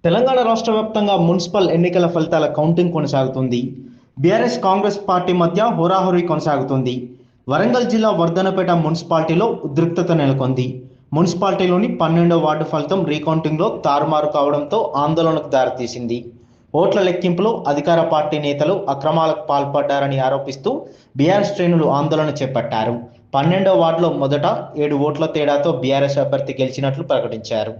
తెలంగాణ రాష్ట్ర వ్యాప్తంగా మున్సిపల్ ఎన్నికల ఫలితాల కౌంటింగ్ కొనసాగుతుంది. బీఆర్ఎస్ కాంగ్రెస్ పార్టీ మధ్య హోరాహోరీ కొనసాగుతుంది. వరంగల్ జిల్లా వర్ధనపేట మున్సిపాలిటీలో ఉద్రిక్తత నెలకొంది. మున్సిపాలిటీలోని 12వ వార్డు ఫలితం రీకౌంటింగ్లో తారుమారు కావడంతో ఆందోళనకు దారితీసింది. ఓట్ల లెక్కింపులో అధికార పార్టీ నేతలు అక్రమాలకు పాల్పడ్డారని ఆరోపిస్తూ బీఆర్ఎస్ శ్రేణులు ఆందోళన చేపట్టారు. 12వ వార్డులో మొదట 7 ఓట్ల తేడాతో బీఆర్ఎస్ అభ్యర్థి గెలిచినట్లు ప్రకటించారు.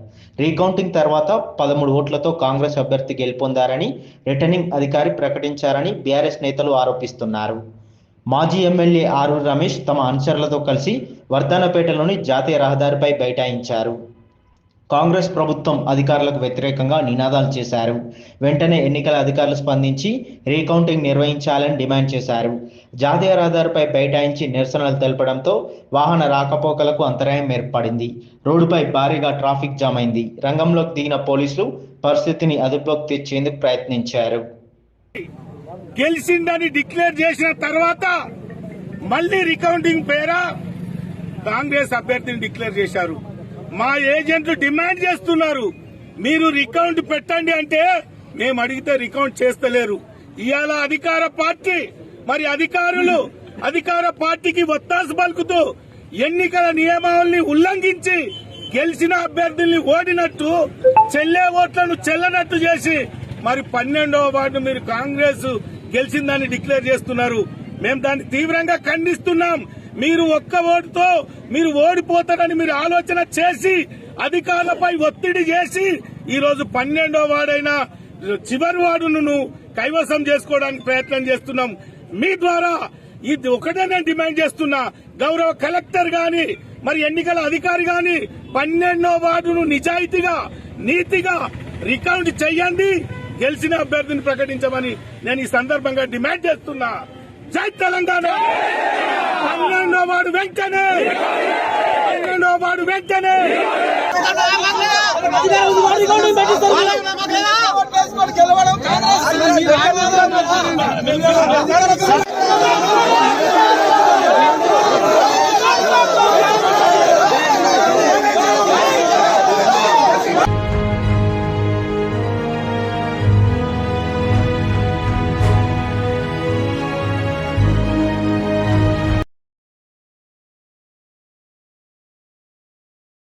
రీకౌంటింగ్ తర్వాత 13 ఓట్లతో కాంగ్రెస్ అభ్యర్థి గెలుపొందారని రిటర్నింగ్ అధికారి ప్రకటించారని బీఆర్ఎస్ నేతలు ఆరోపిస్తున్నారు. మాజీ ఎమ్మెల్యే ఆరూరి రమేష్ తమ అనుచరులతో కలిసి వర్ధనపేటలోని జాతీయ రహదారిపై బైఠాయించారు. కాంగ్రెస్ ప్రభుత్వం అధికారులకు వ్యతిరేకంగా నినాదాలు చేశారు. వెంటనే ఎన్నికల అధికారులు స్పందించి రీకౌంటింగ్ నిర్వహించాలని డిమాండ్ చేశారు. జాతీయ రహదారిపై బైఠాయించి నిరసనలు తెలపడంతో వాహన రాకపోకలకు అంతరాయం ఏర్పడింది. రోడ్డుపై భారీగా ట్రాఫిక్ జామ్ అయింది. రంగంలోకి దిగిన పోలీసులు పరిస్థితిని అదుపులోకి తెచ్చేందుకు ప్రయత్నించారు. గెలిచిందని డిక్లేర్ చేసిన తర్వాత మళ్లీ రీకౌంటింగ్ పేరా కాంగ్రెస్ అభ్యర్థిని డిక్లేర్ చేశారు. మా ఏజెంట్లు డిమాండ్ చేస్తున్నారు, మీరు రికౌంట్ పెట్టండి అంటే మేము అడిగితే రికౌంట్ చేస్తలేరు. ఇవాళ అధికార పార్టీ మరి అధికారులు అధికార పార్టీకి ఒత్తాసు పలుకుతూ ఎన్నికల నియమావళిని ఉల్లంఘించి గెలిచిన అభ్యర్థుల్ని ఓడినట్టు చెల్లే ఓట్లను చెల్లనట్టు చేసి మరి 12వ వార్డు మీరు కాంగ్రెస్ గెలిచిందని డిక్లేర్ చేస్తున్నారు. మేము దాన్ని తీవ్రంగా ఖండిస్తున్నాం. మీరు ఒక్క ఓటుతో మీరు ఓడిపోతారని మీరు ఆలోచన చేసి అధికారులపై ఒత్తిడి చేసి ఈ రోజు 12వ వార్డైన చివరి వార్డును కైవసం చేసుకోవడానికి ప్రయత్నం చేస్తున్నాం. మీ ద్వారా ఇది ఒకటే నేను డిమాండ్ చేస్తున్నా, గౌరవ కలెక్టర్ గాని మరి ఎన్నికల అధికారి గాని 12వ వార్డును నిజాయితీగా నీతిగా రికౌంట్ చేయండి, గెలిచిన అభ్యర్థిని ప్రకటించమని నేను ఈ సందర్భంగా డిమాండ్ చేస్తున్నా. జై తెలంగాణ. 12వ వార్డు వెంటనే 12వ వార్డు వెంటనే